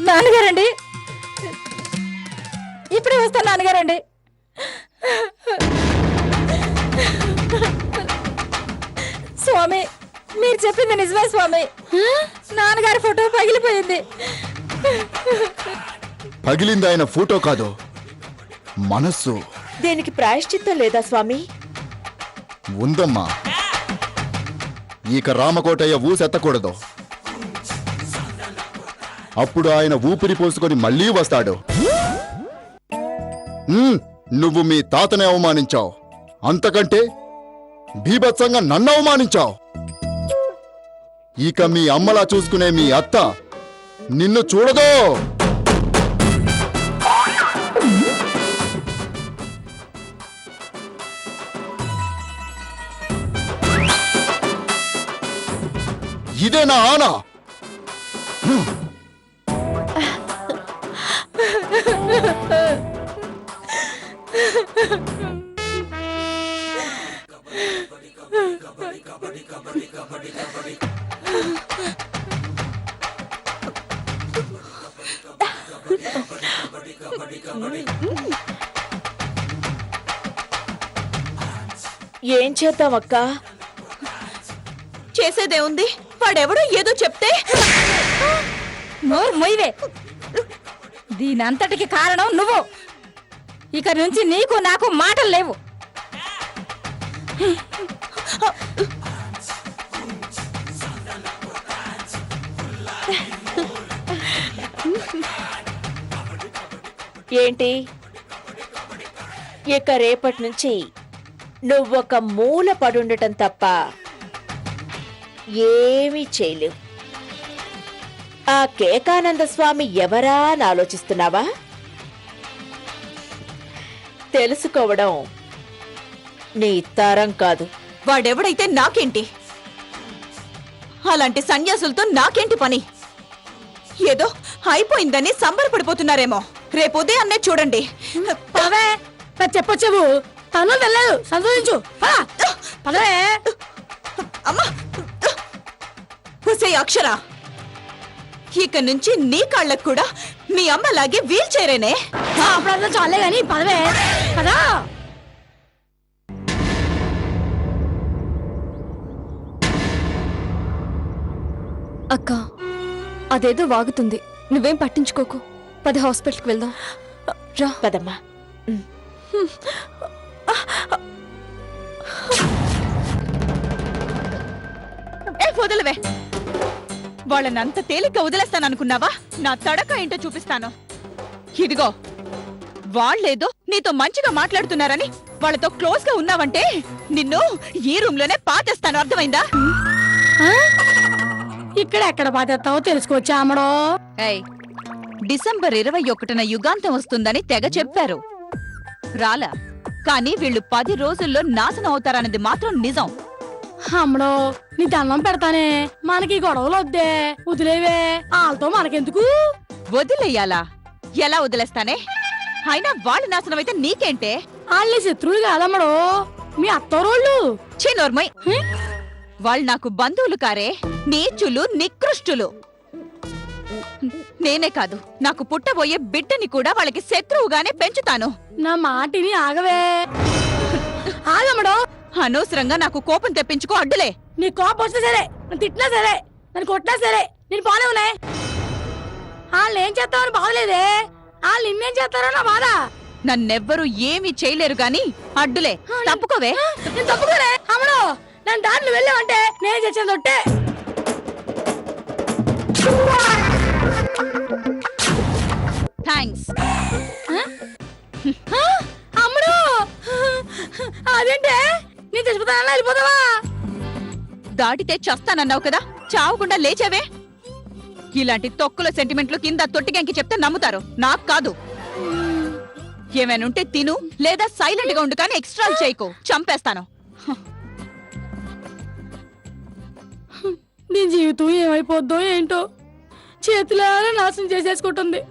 నాన్నగారండి, ఇప్పుడే వస్తాను నాన్నగారండి. స్వామి, మీరు చెప్పింది నిజమే స్వామి. నాన్నగారి ఫోటో పగిలిపోయింది. పగిలింది ఆయన ఫోటో కాదు, మనస్సు. దేనికి ప్రాయశ్చిత్తం లేదా స్వామి? ఉందమ్మా. ఇక రామకోటయ్య ఊసెత్తకూడదు. అప్పుడు ఆయన ఊపిరి పోసుకొని మళ్ళీ వస్తాడు. నువ్వు మీ తాతనే అవమానించావు, అంతకంటే బీభత్సంగా నన్ను అవమానించావు. ఇక మీ అమ్మలా చూసుకునే మీ అత్త నిన్ను చూడదు. ఇదే నా ఆనా. ఏం చేద్దామక్క? చేసేదే ఉంది. వాడెవడో ఏదో చెప్తే నోరు మొయ్యవే. దీనంతటికి కారణం నువ్వు. ఇక నుంచి నీకు నాకు మాటలు లేవు. ఏంటి, ఇక రేపటి నుంచి నువ్వొక మూల పడుండటం తప్ప ఏమీ చేయలేవు. ఆ కేకానంద స్వామి ఎవరా అని ఆలోచిస్తున్నావా? తెలుసుకోవడం నీ తరం కాదు. వాడెవడైతే నాకేంటి? అలాంటి సన్యాసులతో నాకేంటి పని? ఏదో అయిపోయిందని సంబరపడిపోతున్నారేమో. రేపు ఉదయాన్నే చూడండి. చెప్పొచ్చావు, తను వెళ్ళలేదు. సంతోషించు. పదవే. అమ్మా, హుసే అక్షర, ఇక నుంచి నీ కాళ్ళకు కూడా మీ అమ్మలాగే వీల్ చైరేనే. చాలే గాని పదవే. పదా. అక్క, అదేదో వాగుతుంది, నువ్వేం పట్టించుకోకు. పద, హాస్పిటల్కి వెళ్దాం. రా. పదమ్మా. వదలవే. వాళ్ళనంత తేలిక వదిలేస్తాననుకున్నావా? నా తడక ఏంటో చూపిస్తాను. ఇదిగో, వాళ్ళేదో నీతో మంచిగా మాట్లాడుతున్నారని వాళ్ళతో క్లోజ్ గా ఉన్నావంటే నిన్ను ఈ రూమ్ లోనే పాతేస్తాను. అర్థమైందా? ఇక్కడ ఎక్కడ పాతేస్తావో తెలుసుకోవచ్చా అమ్మడో? డిసెంబర్ 21న యుగాంతం వస్తుందని తెగ చెప్పారు. రాలా, కానీ వీళ్ళు 10 రోజుల్లో నాశనం అవుతారన్నది మాత్రం నిజం. అమ్మడో, నీ దండం పెడతానే. మనకి గొడవలు వద్దే, వదిలేవే. వాళ్ళతో మనకెందుకు? వదిలేయాలా? ఎలా వదిలేస్తానే? అయినా వాళ్ళు నాశనం అయితే నీకేంటే? వాళ్ళ శత్రువులు కాదమ్మడో, మీ అత్తోరోళ్ళు. చిన్నోర్మయ్, వాళ్ళు నాకు బంధువులు కారే, నీచులు, నికృష్టులు. నేనే కాదు, నాకు పుట్టబోయే బిడ్డని కూడా వాళ్ళకి శత్రువుగానే పెంచుతాను. నా మాటిని ఆగవే. ఆగమ్మడో. అనవసరంగా నాకు కోపం తెప్పించుకో. అడ్డులే. నీ కోపం వస్తే సరే, నన్ను తిట్టినా సరే, నన్ను కొట్టినా సరే, నేను బానే ఉన్నాయి. వాళ్ళు ఏం చేస్తామని బాధలేదే, వాళ్ళు నిన్నేం చేస్తారో నా బాధ. నన్నెవ్వరూ ఏమీ చేయలేరు గాని అడ్డులే. తప్పుకోవే. నేను తప్పుకోలే. అమ్మడో, నన్ను దాంట్లో వెళ్ళామంటే నేను చచ్చాను తొట్టే. థ్యాంక్స్. అమ్మడు, అదేంటే నీ చచ్చిపోతానన్నా వెళ్ళిపోతావా? దాటితే చస్తానన్నావు కదా, చావకుండా లేచావే. ఇలాంటి తొక్కుల సెంటిమెంట్లు కింద తొట్టిగంకి చెప్తే నమ్ముతారు, నాకు కాదు. ఏమైనుంటే తిను, లేదా సైలెంట్ గా ఉండు, కానీ ఎక్స్ట్రా చేయకు, చంపేస్తాను. నీ జీవితం ఏమైపోద్దో ఏంటో, చేతులారా నాశనం చేసేసుకుంటుంది.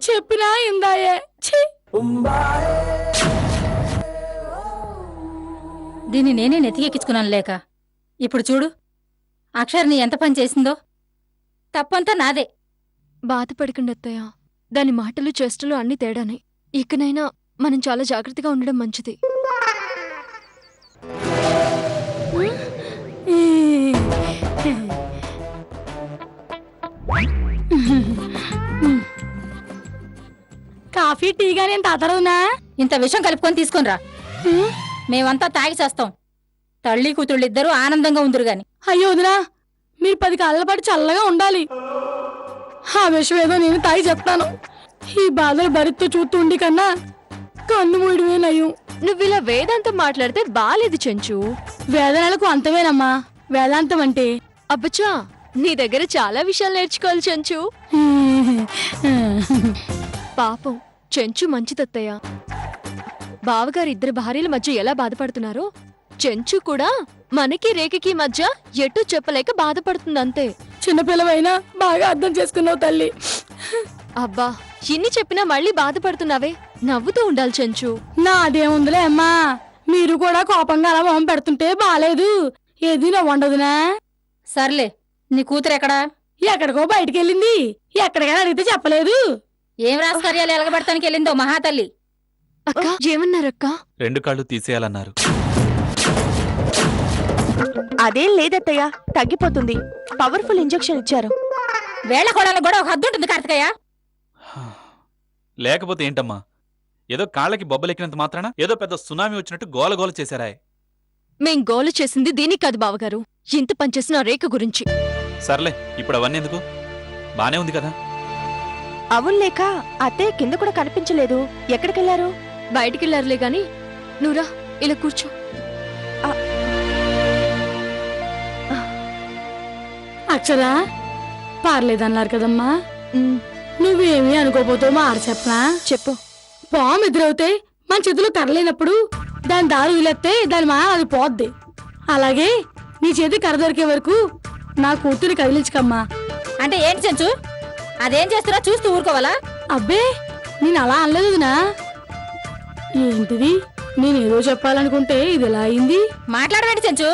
చెప్పినా ఇందాయే. దీన్ని నేనే నెతికెక్కించుకున్నాను లేక. ఇప్పుడు చూడు, అక్షర్ని ఎంత పని చేసిందో. తప్పంతా నాదే. బాధపడకండి అత్తయ్య. దాని మాటలు చేష్టలు అన్ని తేడానే. ఇకనైనా మనం చాలా జాగ్రత్తగా ఉండడం మంచిది. కాఫీ టీ గానీ ఎంత తాతరునా? ఇంత విషం కలుపుకొని తీసుకునిరా. మేమంతా తాగి చేస్తాం. తల్లి కూతుళ్ళిద్దరూ ఆనందంగా ఉందిరు గాని. అయ్యో వదినా, మీరు 10 కాళ్ళ పాటు చల్లగా ఉండాలి. ఆ విషయం ఏదో నేను తాగి చెప్తాను. ఈ బాధలు భరిస్తూ చూస్తుండి కన్నా కన్ను మూయడమే నయం. నువ్విలా వేదాంతం మాట్లాడితే బాలేదు చెంచు. వేదనలకు అంతమేనమ్మా వేదాంతం అంటే. అబ్బచ్చా, నీ దగ్గర చాలా విషయాలు నేర్చుకోవాలి చెంచు. పాపం చెంచు మంచిదత్తయ్య. బావగారు 2 భార్యల మధ్య ఎలా బాధపడుతున్నారో చెంచు కూడా మనకి రేఖకి మధ్య ఎటు చెప్పలేక బాధపడుతుందంతే. చిన్నపిల్లవైనా బాగా అర్థం చేసుకున్నావు తల్లి. అబ్బా, ఇన్ని చెప్పినా మళ్ళీ బాధపడుతున్నావే. నవ్వుతూ ఉండాలి చెంచు. నాదేముందిలే అమ్మా, మీరు కూడా కోపంగా అలా మొహం పెడుతుంటే బాలేదు. ఏది నవ్వండదునా? సర్లే, నీ కూతురు ఎక్కడా? ఎక్కడికో బయటికెళ్ళింది. ఎక్కడికైనా అడిగితే చెప్పలేదు. ఏం రాజకార్యాలు ఎలగబెడతానికి వెళ్ళిందో మహాతల్లి. అక్క ఏమన్నారక్క? 2 కాళ్ళు తీసేయాలన్నారు. అదేం లేదత్తయ్య, తగ్గిపోతుంది. పవర్ఫుల్ ఇంజెక్షన్ ఇచ్చారు. వేళ్ల కొడాలకు కూడా ఒక హద్దు ఉంటుంది కార్తికయ్య. లేకపోతే ఏంటమ్మా, ఏదో కాళ్ళకి బొబ్బలెక్కినంత మాత్రాన ఏదో పెద్ద సునామీ వచ్చినట్టు గోలగోల చేశారా? మేం గోలు చేసింది దీనికి కాదు బావగారు, ఇంత పనిచేసిన రేఖ గురించి. సర్లే, ఇప్పుడు అవన్నీ ఎందుకు? బానే ఉంది కదా. అవునులేక అత్తయ్య కింద కూడా కనిపించలేదు. ఎక్కడికెళ్లారు? బయటికెళ్ళారులే గాని నువ్వురా, ఇలా కూర్చో. అక్షరా, పార్లేదన్నారు కదమ్మా. నువ్వేమీ అనుకోపోతావు మాట చెప్పనా? చెప్పు. పాము ఎదురవుతే మన చేతిలో కర్రలేనప్పుడు దాని దారి వదిలేస్తే దాని మా అది పోద్ది. అలాగే నీ చేతి కర్ర దొరికే వరకు నా కూతురి కదిలించుకమ్మా. అంటే ఏంటి చెంచు? అదేం చేస్తున్నా చూస్తూ ఊరుకోవాలా? అబ్బే, నేను అలా అనలేదు వదినా. ఏంటిది, నేనేదో చెప్పాలనుకుంటే ఇది ఎలా అయింది? మాట్లాడవేంటి చెంచు?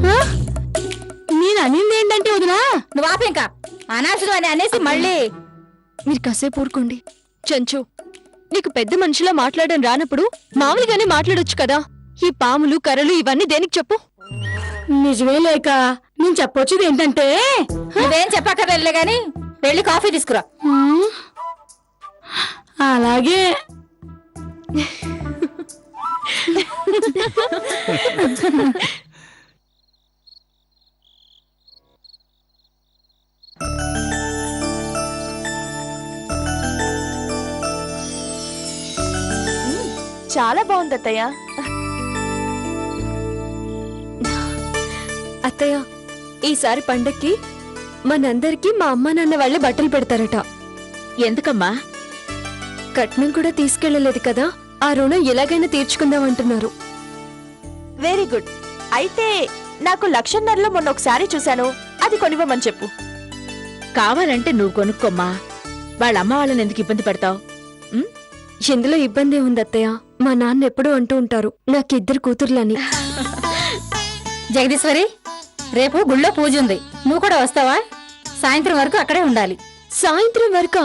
హ? నేను అనింది ఏంటంటే వదినా, నువ్వు ఆపు ఇంకా. అనాల్సిన అని అనేసి మళ్ళీ. మీరు కాసేపు ఊరుకోండి. చెంచు, నీకు పెద్ద మనిషిలా మాట్లాడడం రానప్పుడు మామూలుగానే మాట్లాడొచ్చు కదా. ఈ పాములు కర్రలు ఇవన్నీ దేనికి చెప్పు? నిజమే లేక నేను చెప్పొచ్చేది ఏంటంటే, నువ్వేం చెప్పక్కర్లే గాని వెళ్ళి కాఫీ తీసుకురా. హ్మ్, అలాగే. చాలా బాగుంది అత్తయ్య. అత్తయ్య, ఈసారి పండక్కి మనందరికీ మా అమ్మ నాన్న వాళ్ళే బట్టలు పెడతారట. ఎందుకమ్మా? కట్నం కూడా తీసుకెళ్లలేదు కదా, ఆ రుణం ఎలాగైనా తీర్చుకుందామంటున్నారు. Very good. అయితే నాకు 1,50,000లో మొన్న ఒకసారి చూశాను, అది కొనివ్వమని చెప్పు. కావాలంటే నువ్వు కొనుక్కోమ్మా. వాళ్ళ అమ్మ వాళ్ళని ఎందుకు ఇబ్బంది పెడతావు? ఇందులో ఇబ్బంది ఉంది అత్తయ్య. మా నాన్న ఎప్పుడూ అంటూ ఉంటారు నాకు 2 కూతుర్లని. జగదీశ్వరి, రేపు గుళ్ళో పూజ ఉంది. నువ్వు కూడా వస్తావా? సాయంత్రం వరకు అక్కడే ఉండాలి. సాయంత్రం వరకా?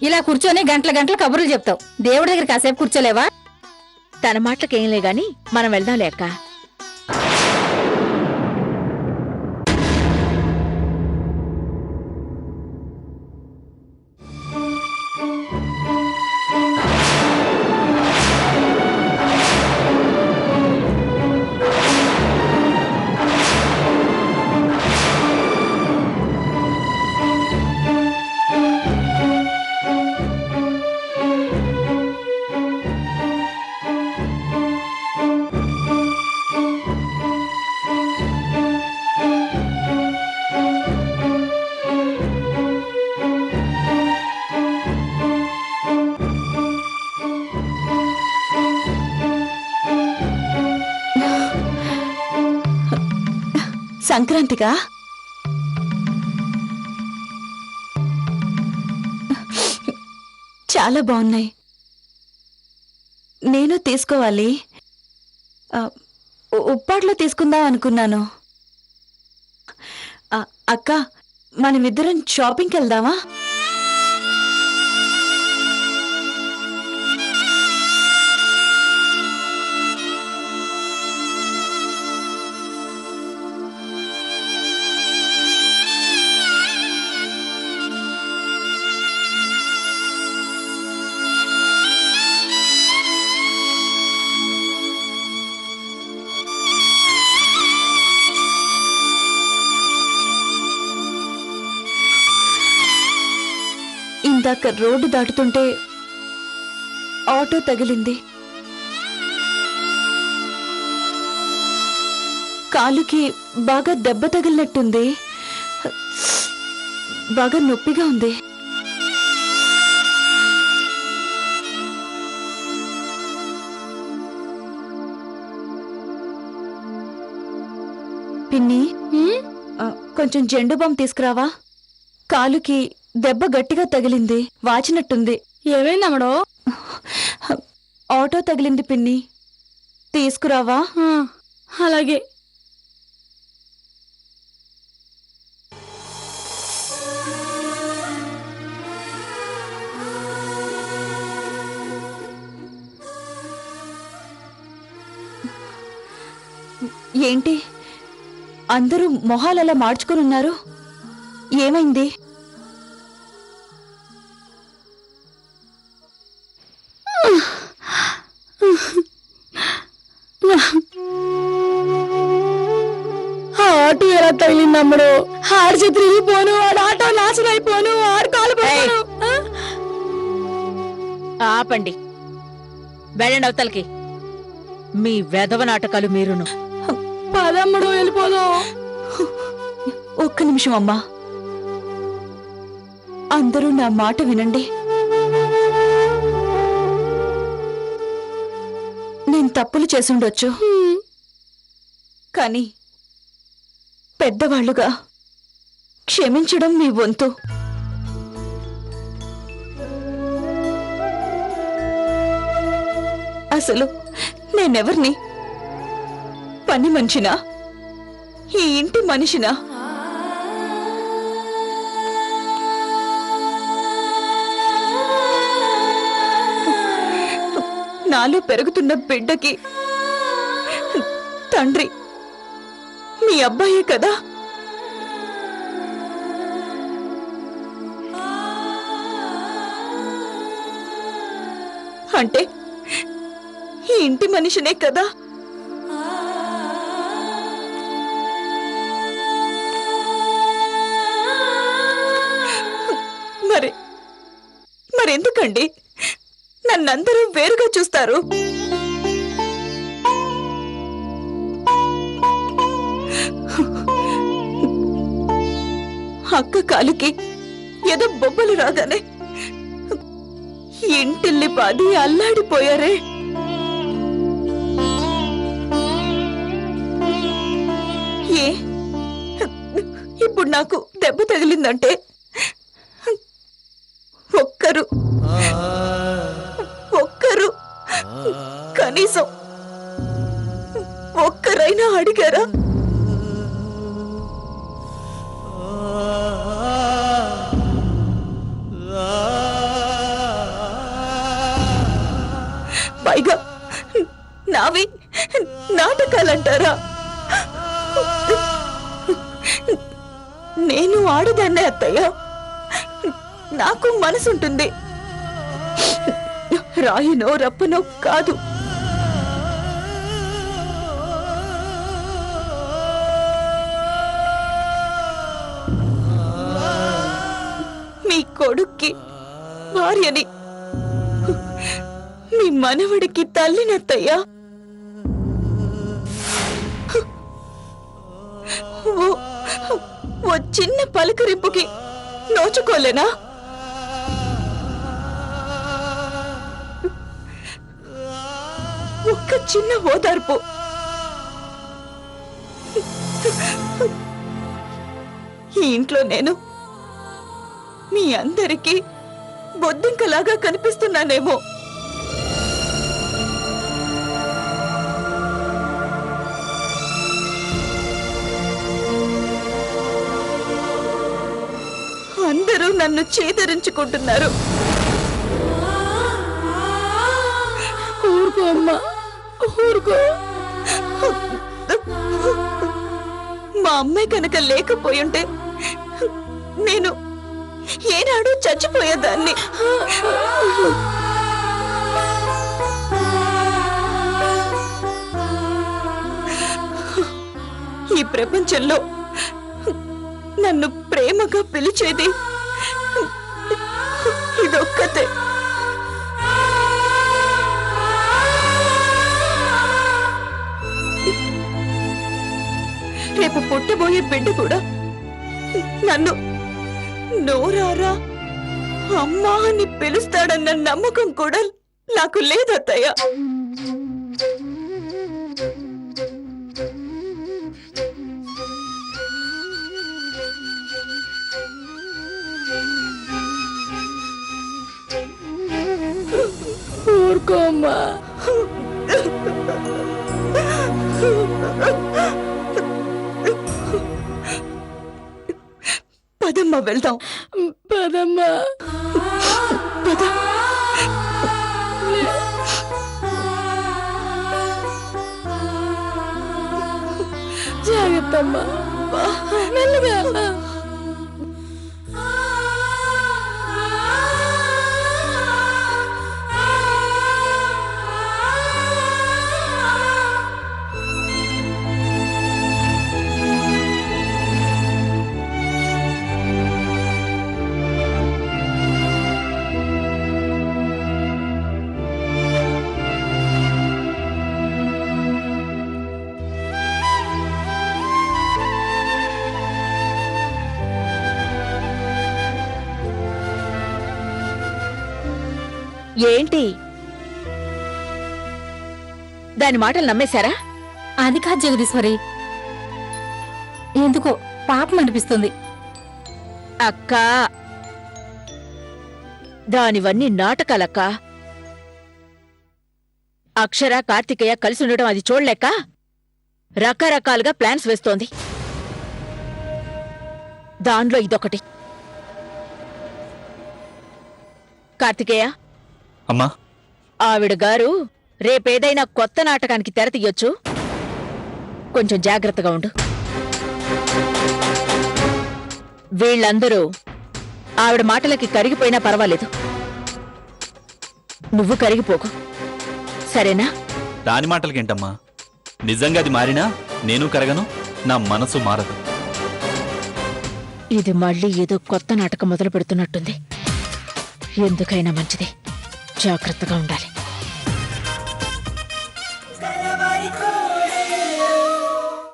ఇలా కూర్చొని గంటల గంటల కబుర్లు చెప్తావు. దేవుడి దగ్గర కాసేపు కూర్చోలేవా? తన మాటలకేంలే గాని మనం వెళ్దాంలే అక్క. సంక్రాంతిగా చాలా బాగున్నాయి. నేను తీసుకోవాలి. ఉప్పాట్లో తీసుకుందాం అనుకున్నాను. అక్క, మనమిద్దరం షాపింగ్కి వెళ్దామా? ఇందాక రోడ్డు దాటుతుంటే ఆటో తగిలింది. కాలుకి బాగా దెబ్బ తగిలినట్టుంది. బాగా నొప్పిగా ఉంది. పిన్ని, కొంచెం జెండు బామ్ తీసుకురావా? కాలుకి దెబ్బ గట్టిగా తగిలింది, వాచినట్టుంది. ఏమైందమ్మడో? ఆటో తగిలింది పిన్ని, తీసుకురావా? అలాగే. ఏంటి అందరూ మొహాలలా మార్చుకునున్నారు? ఏమైంది? ఆటో ఎలా తగిలిందమ్మడు? ఆడి చేతులు ఇరిగిపోను, ఆడు ఆటో నాశనం అయిపోను, ఆడు కాలు పడిపోను. ఆపండి, వెళ్ళండి అవతలకి. మీ వెధవ నాటకాలు మీరును. పదమ్మడు, వెళ్ళిపోదాం. ఒక్క నిమిషం అమ్మా, అందరూ నా మాట వినండి. నేను తప్పులు చేసుండొచ్చు, కానీ పెద్దవాళ్లుగా క్షమించడం మీ వంతు. అసలు నేనెవర్ని? పని మనిషినా? ఈ ఇంటి మనిషినా? నాలో పెరుగుతున్న బిడ్డకి తండ్రి మీ అబ్బాయే కదా? అంటే ఈ ఇంటి మనిషినే కదా? మరెందుకండి నన్నందరూ వేరుగా చూస్తారు? అక్క కాలుకి ఏదో బొబ్బలు రాగానే ఇంటిల్లి పాది అల్లాడిపోయారే. ఏ ఇప్పుడు నాకు దెబ్బ తగిలిందంటే ఒక్కరు కనీసం ఒక్కరైనా అడిగారా? పైగా నావి నాటకాలంటారా? నేను ఆడదాన్నే అత్తయ్య, నాకు మనసుంటుంది. రాయినో రప్పనో కాదు. మీ కొడుక్కి భార్యని, మీ మనవడికి తల్లినత్తయ్యా. ఓ చిన్న పలకరింపుకి నోచుకోలేనా? ఒక్క చిన్న ఓదార్పు. ఈ ఇంట్లో నేను మీ అందరికీ బొద్దింకలాగా కనిపిస్తున్నానేమో. అందరూ నన్ను చేదరించుకుంటున్నారు. ఊరుకో అమ్మా, ఊరుకో. మా అమ్మాయి కనుక లేకపోయుంటే నేను ఏనాడు చచ్చిపోయేదాన్ని. ఈ ప్రపంచంలో నన్ను ప్రేమగా పిలిచేది అదొక్కతే. రేపు పుట్టబోయే బిడ్డ కూడా నన్ను నోరారా అమ్మా అని పిలుస్తాడన్న నమ్మకం కూడా నాకు లేదత్తయ్య. ఊరుకోమ్మా. పదమ్మా వెళ్దాం. పదమ్మా. పద. జాగ్రత్తమ్మా. మెల్లగా. ఏంటి దాని మాటలు నమ్మేశారా? అది కాదు జగదీశ్వరి, ఎందుకో పాపం అనిపిస్తుంది. అక్కా, దానివన్నీ నాటకాలక్క. అక్షర కార్తికేయ కలిసి ఉండడం అది చూడలేక రకరకాలుగా ప్లాన్స్ వేస్తోంది. దానిలో ఇదొకటి. కార్తికేయ, అమ్మా, ఆవిడ గారు రేపేదైనా కొత్త నాటకానికి తెర తీయొచ్చు. కొంచెం జాగ్రత్తగా ఉండు. వీళ్ళందరూ ఆవిడ మాటలకి కరిగిపోయినా పర్వాలేదు, నువ్వు కరిగిపోకు, సరేనా? దాని మాటలకేంటమ్మా, నిజంగా అది మారినా నేను కరగను, నా మనసు మారదు. ఇది మళ్ళీ ఏదో కొత్త నాటకం మొదలు పెడుతున్నట్టుంది. ఎందుకైనా మంచిది, జాగ్రత్తగా ఉండాలి.